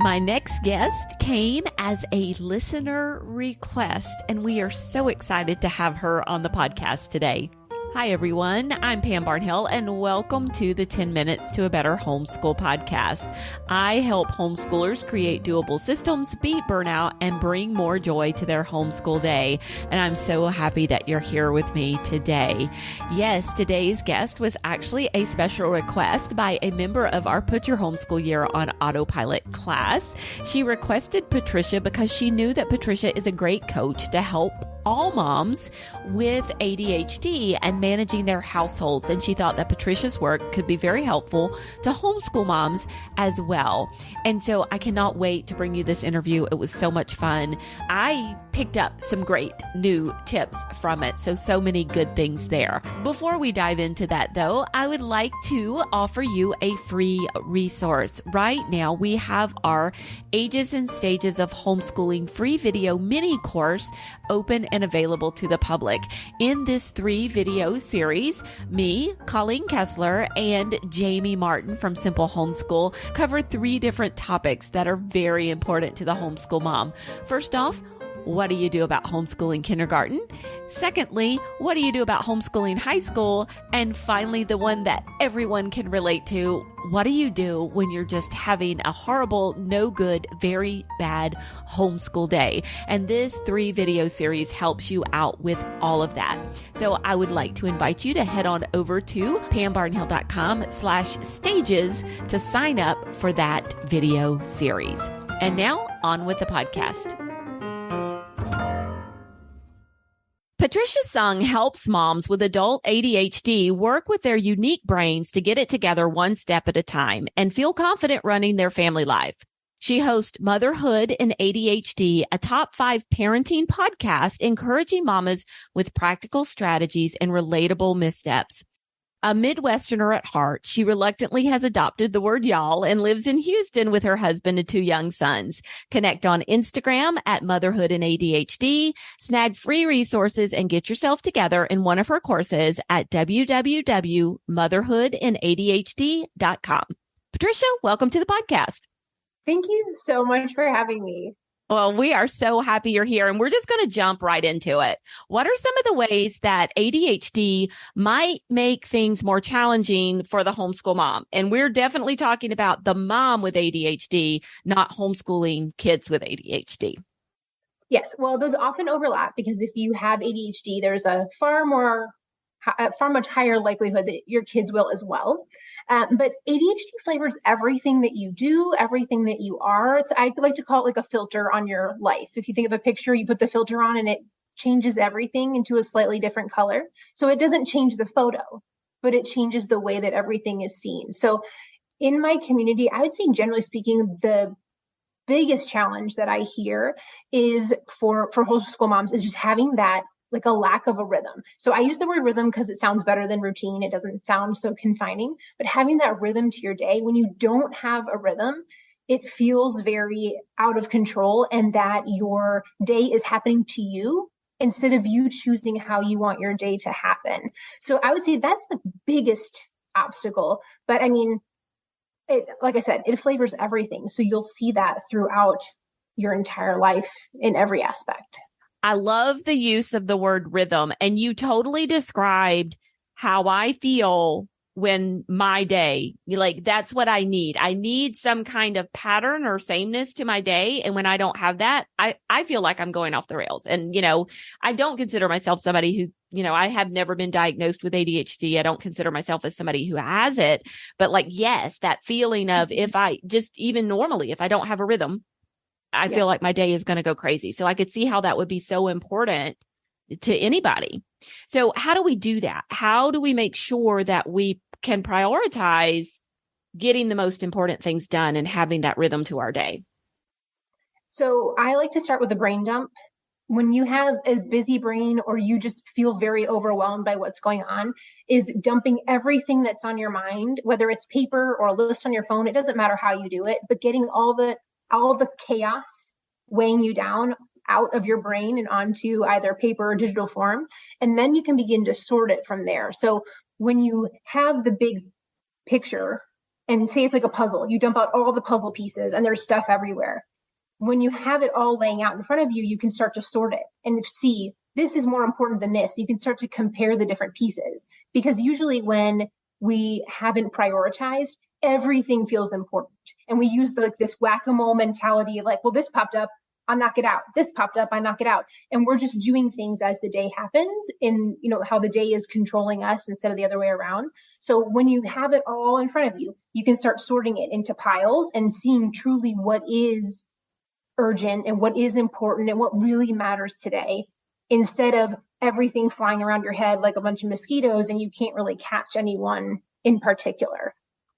My next guest came as a listener request, and we are so excited to have her on the podcast today. Hi, everyone. I'm Pam Barnhill, and welcome to the 10 Minutes to a Better Homeschool podcast. I help homeschoolers create doable systems, beat burnout, and bring more joy to their homeschool day. And I'm so happy that you're here with me today. Yes, today's guest was actually a special request by a member of our Put Your Homeschool Year on Autopilot class. She requested Patricia because she knew that Patricia is a great coach to help all moms with ADHD and managing their households. And she thought that Patricia's work could be very helpful to homeschool moms as well. And so I cannot wait to bring you this interview. It was so much fun. I picked up some great new tips from it. So many good things there. Before we dive into that though, I would like to offer you a free resource. Right now, we have our Ages and Stages of Homeschooling free video mini course open and available to the public. In this 3-video series, me, Colleen Kessler, and Jamie Martin from Simple Homeschool cover 3 different topics that are very important to the homeschool mom. First off, what do you do about homeschooling kindergarten? Secondly, what do you do about homeschooling high school? And finally, the one that everyone can relate to, what do you do when you're just having a horrible, no good, very bad homeschool day? And this 3-video series helps you out with all of that. So I would like to invite you to head on over to pambarnhill.com/stages to sign up for that video series. And now on with the podcast. Patricia Sung helps moms with adult ADHD work with their unique brains to get it together one step at a time and feel confident running their family life. She hosts Motherhood and ADHD, a top 5 parenting podcast encouraging mamas with practical strategies and relatable missteps. A Midwesterner at heart, she reluctantly has adopted the word y'all and lives in Houston with her husband and 2 young sons. Connect on Instagram at Motherhood and ADHD, snag free resources, and get yourself together in one of her courses at www.motherhoodandadhd.com. Patricia, welcome to the podcast. Thank you so much for having me. Well, we are so happy you're here, and we're just going to jump right into it. What are some of the ways that ADHD might make things more challenging for the homeschool mom? And we're definitely talking about the mom with ADHD, not homeschooling kids with ADHD. Yes, well, those often overlap because if you have ADHD, there's a far much higher likelihood that your kids will as well. But ADHD flavors everything that you do, everything that you are. I like to call it like a filter on your life. If you think of a picture, you put the filter on and it changes everything into a slightly different color. So it doesn't change the photo, but it changes the way that everything is seen. So in my community, I would say generally speaking, the biggest challenge that I hear is for homeschool moms is just having that like a lack of a rhythm. So I use the word rhythm because it sounds better than routine. It doesn't sound so confining, but having that rhythm to your day, when you don't have a rhythm, it feels very out of control and that your day is happening to you instead of you choosing how you want your day to happen. So I would say that's the biggest obstacle. But I mean, like I said, it flavors everything. So you'll see that throughout your entire life in every aspect. I love the use of the word rhythm, and you totally described how I feel when my day, like that's what I need. I need some kind of pattern or sameness to my day. And when I don't have that, I feel like I'm going off the rails. And, I don't consider myself somebody who, I have never been diagnosed with ADHD. I don't consider myself as somebody who has it. But yes, that feeling of if I don't have a rhythm, I feel like my day is going to go crazy. So I could see how that would be so important to anybody. So how do we do that? How do we make sure that we can prioritize getting the most important things done and having that rhythm to our day? So I like to start with a brain dump. When you have a busy brain or you just feel very overwhelmed by what's going on, is dumping everything that's on your mind, whether it's paper or a list on your phone, it doesn't matter how you do it, but getting all the chaos weighing you down out of your brain and onto either paper or digital form. And then you can begin to sort it from there. So when you have the big picture and say it's like a puzzle. You dump out all the puzzle pieces and there's stuff everywhere. When you have it all laying out in front of you, you can start to sort it and see this is more important than this. You can start to compare the different pieces, because usually when we haven't prioritized, everything feels important. And we use this whack-a-mole mentality of like, well, this popped up, I knock it out. This popped up, I knock it out. And we're just doing things as the day happens, in, how the day is controlling us instead of the other way around. So when you have it all in front of you, you can start sorting it into piles and seeing truly what is urgent and what is important and what really matters today, instead of everything flying around your head like a bunch of mosquitoes and you can't really catch anyone in particular.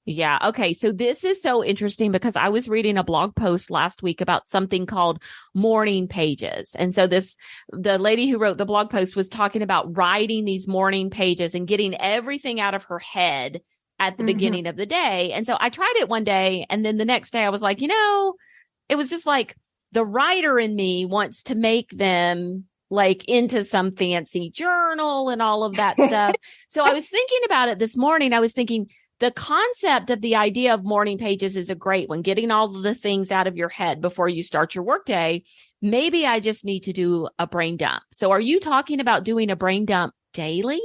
Yeah. Okay. So this is so interesting because I was reading a blog post last week about something called morning pages. And so the lady who wrote the blog post was talking about writing these morning pages and getting everything out of her head at the beginning of the day. And so I tried it one day, and then the next day I was like, it was just like the writer in me wants to make them like into some fancy journal and all of that stuff. So I was thinking about it this morning. I was thinking, the concept of the idea of morning pages is a great one, getting all of the things out of your head before you start your workday. Maybe I just need to do a brain dump. So are you talking about doing a brain dump daily?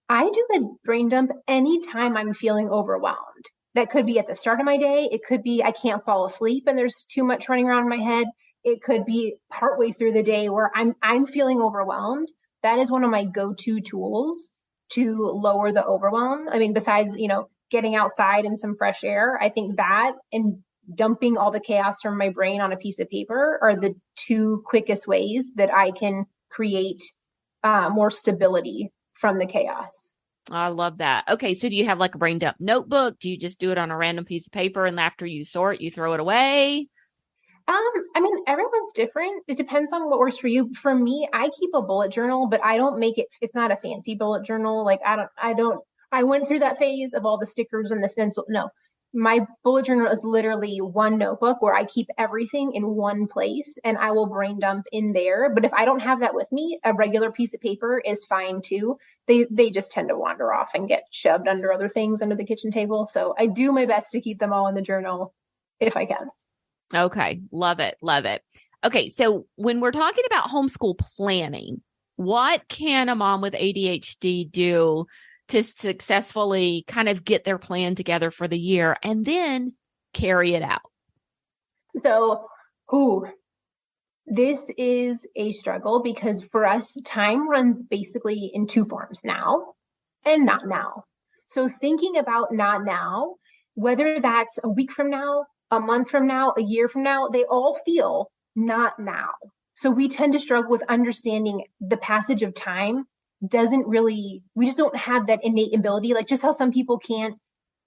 I do a brain dump anytime I'm feeling overwhelmed. That could be at the start of my day. It could be I can't fall asleep and there's too much running around in my head. It could be partway through the day where I'm feeling overwhelmed. That is one of my go-to tools to lower the overwhelm. I mean, besides, getting outside and some fresh air, I think that and dumping all the chaos from my brain on a piece of paper are the two quickest ways that I can create more stability from the chaos. I love that. Okay. So do you have like a brain dump notebook? Do you just do it on a random piece of paper and after you sort, you throw it away? I mean, everyone's different. It depends on what works for you. For me, I keep a bullet journal, but I don't make it's not a fancy bullet journal. Like I went through that phase of all the stickers and the stencil. No, my bullet journal is literally one notebook where I keep everything in one place and I will brain dump in there. But if I don't have that with me, a regular piece of paper is fine too. They just tend to wander off and get shoved under other things under the kitchen table. So I do my best to keep them all in the journal if I can. Okay. Love it. Love it. Okay. So when we're talking about homeschool planning, what can a mom with ADHD do to successfully kind of get their plan together for the year and then carry it out? So, this is a struggle because for us, time runs basically in two forms, now and not now. So thinking about not now, whether that's a week from now, a month from now, a year from now, they all feel not now. So we tend to struggle with understanding the passage of time we just don't have that innate ability. Like just how some people can't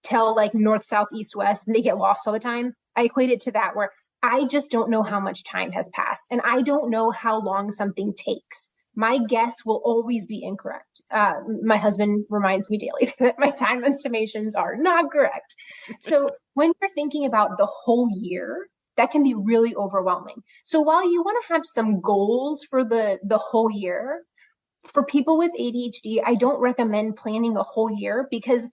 tell like north, south, east, west, and they get lost all the time. I equate it to that where I just don't know how much time has passed and I don't know how long something takes. My guess will always be incorrect. My husband reminds me daily that my time estimations are not correct. So when you're thinking about the whole year, that can be really overwhelming. So while you want to have some goals for the whole year, for people with ADHD, I don't recommend planning a whole year because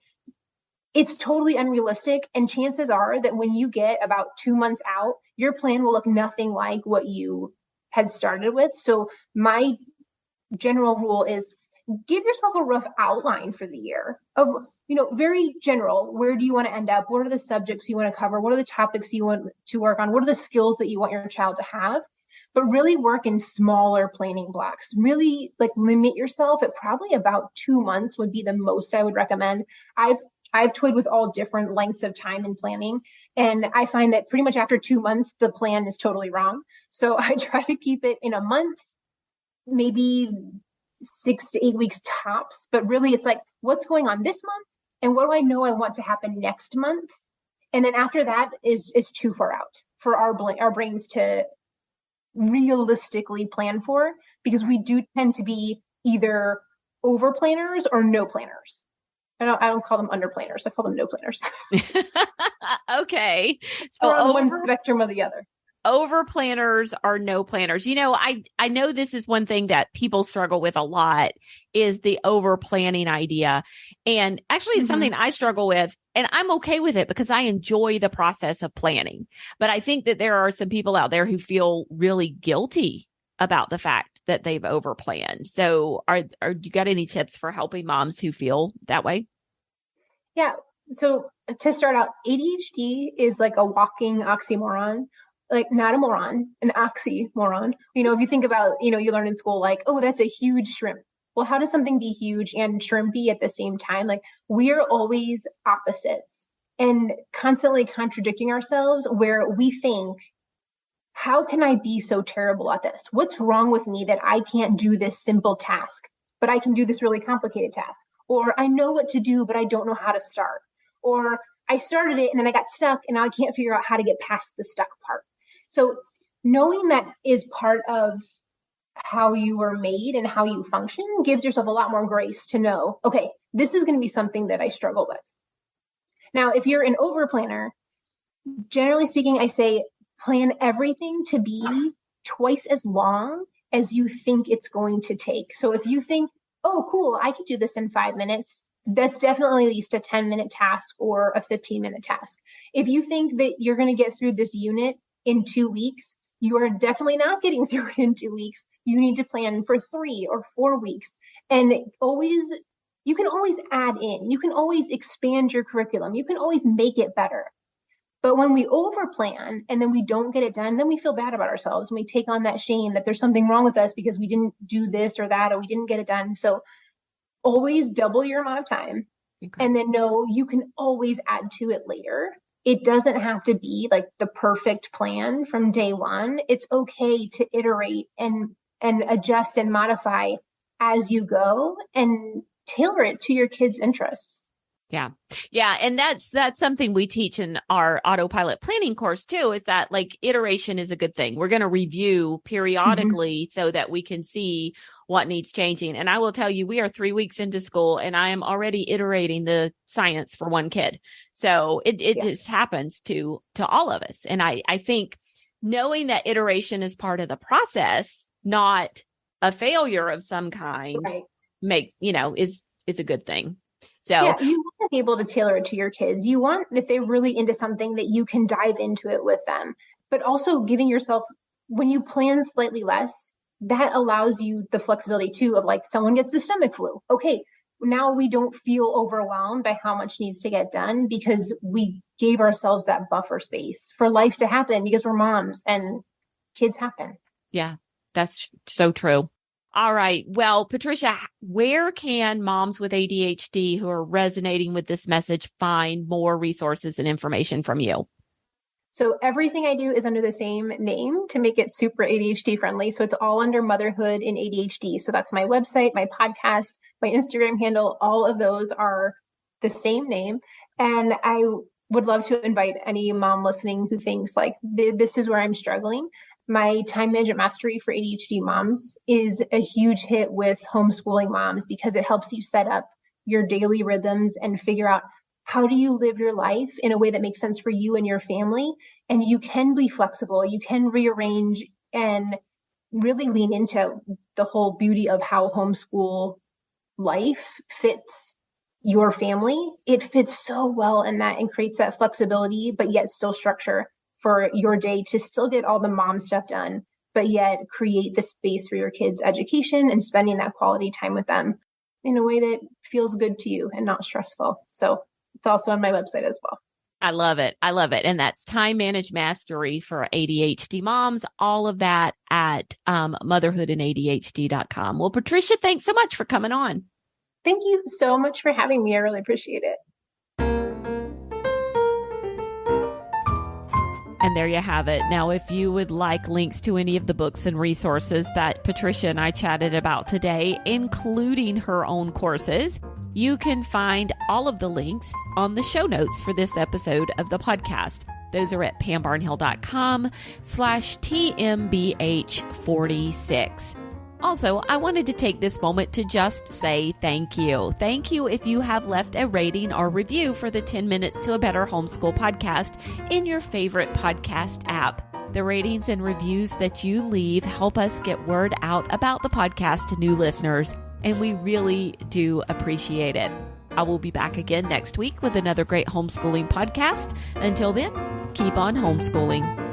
it's totally unrealistic. And chances are that when you get about 2 months out, your plan will look nothing like what you had started with. So my general rule is give yourself a rough outline for the year of, very general. Where do you want to end up? What are the subjects you want to cover? What are the topics you want to work on? What are the skills that you want your child to have? But really work in smaller planning blocks. Really limit yourself at probably about 2 months would be the most I would recommend. I've toyed with all different lengths of time in planning. And I find that pretty much after 2 months, the plan is totally wrong. So I try to keep it in a month, maybe 6 to 8 weeks tops. But really it's like, what's going on this month? And what do I know I want to happen next month? And then after that is too far out for our brains to realistically plan for, because we do tend to be either over planners or no planners. I don't call them under planners. I call them no planners. Okay. So on one spectrum or the other. over planners are no planners. You know, I know this is one thing that people struggle with a lot is the over planning idea. And actually it's something I struggle with, and I'm okay with it because I enjoy the process of planning. But I think that there are some people out there who feel really guilty about the fact that they've over planned. So are you got any tips for helping moms who feel that way? Yeah. So to start out, ADHD is like a walking oxymoron. Like not a moron, an oxymoron. You know, if you think about, you know, you learn in school, like, oh, that's a huge shrimp. Well, how does something be huge and shrimpy at the same time? Like we're always opposites and constantly contradicting ourselves where we think, how can I be so terrible at this? What's wrong with me that I can't do this simple task, but I can do this really complicated task? Or I know what to do, but I don't know how to start. Or I started it and then I got stuck and now I can't figure out how to get past the stuck part. So knowing that is part of how you were made and how you function gives yourself a lot more grace to know, okay, this is going to be something that I struggle with. Now, if you're an over planner, generally speaking, I say plan everything to be twice as long as you think it's going to take. So if you think, oh, cool, I could do this in 5 minutes, that's definitely at least a 10-minute task or a 15-minute task. If you think that you're going to get through this unit in 2 weeks, you are definitely not getting through it in 2 weeks. You need to plan for 3 or 4 weeks. And you can always add in, you can always expand your curriculum. You can always make it better. But when we over plan and then we don't get it done, then we feel bad about ourselves and we take on that shame that there's something wrong with us because we didn't do this or that, or we didn't get it done. So always double your amount of time. Okay. And then know you can always add to it later. It doesn't have to be like the perfect plan from day one. It's okay to iterate and adjust and modify as you go and tailor it to your kids' interests. Yeah. Yeah. And that's something we teach in our autopilot planning course too, is that like iteration is a good thing. We're going to review periodically so that we can see what needs changing. And I will tell you, we are 3 weeks into school and I am already iterating the science for one kid. So it just happens to all of us. And I think knowing that iteration is part of the process, not a failure of some kind, is a good thing. So yeah, you want to be able to tailor it to your kids. You want, if they're really into something, that you can dive into it with them, but also giving yourself, when you plan slightly less, that allows you the flexibility too of like someone gets the stomach flu. Okay, now we don't feel overwhelmed by how much needs to get done because we gave ourselves that buffer space for life to happen because we're moms and kids happen. Yeah, that's so true. All right. Well, Patricia, where can moms with ADHD who are resonating with this message find more resources and information from you? So everything I do is under the same name to make it super ADHD friendly. So it's all under motherhood and ADHD. So that's my website, my podcast, my Instagram handle. All of those are the same name. And I would love to invite any mom listening who thinks like, this is where I'm struggling. My time management mastery for ADHD moms is a huge hit with homeschooling moms because it helps you set up your daily rhythms and figure out how do you live your life in a way that makes sense for you and your family. And you can be flexible. You can rearrange and really lean into the whole beauty of how homeschool life fits your family. It fits so well in that and creates that flexibility, but yet still structure for your day to still get all the mom stuff done, but yet create the space for your kids' education and spending that quality time with them in a way that feels good to you and not stressful. So it's also on my website as well. I love it. I love it. And that's time managed mastery for ADHD moms. All of that at motherhoodandadhd.com. Well, Patricia, thanks so much for coming on. Thank you so much for having me. I really appreciate it. And there you have it. Now, if you would like links to any of the books and resources that Patricia and I chatted about today, including her own courses, you can find all of the links on the show notes for this episode of the podcast. Those are at pambarnhill.com/TMBH46. Also, I wanted to take this moment to just say thank you. Thank you if you have left a rating or review for the 10 Minutes to a Better Homeschool podcast in your favorite podcast app. The ratings and reviews that you leave help us get word out about the podcast to new listeners, and we really do appreciate it. I will be back again next week with another great homeschooling podcast. Until then, keep on homeschooling.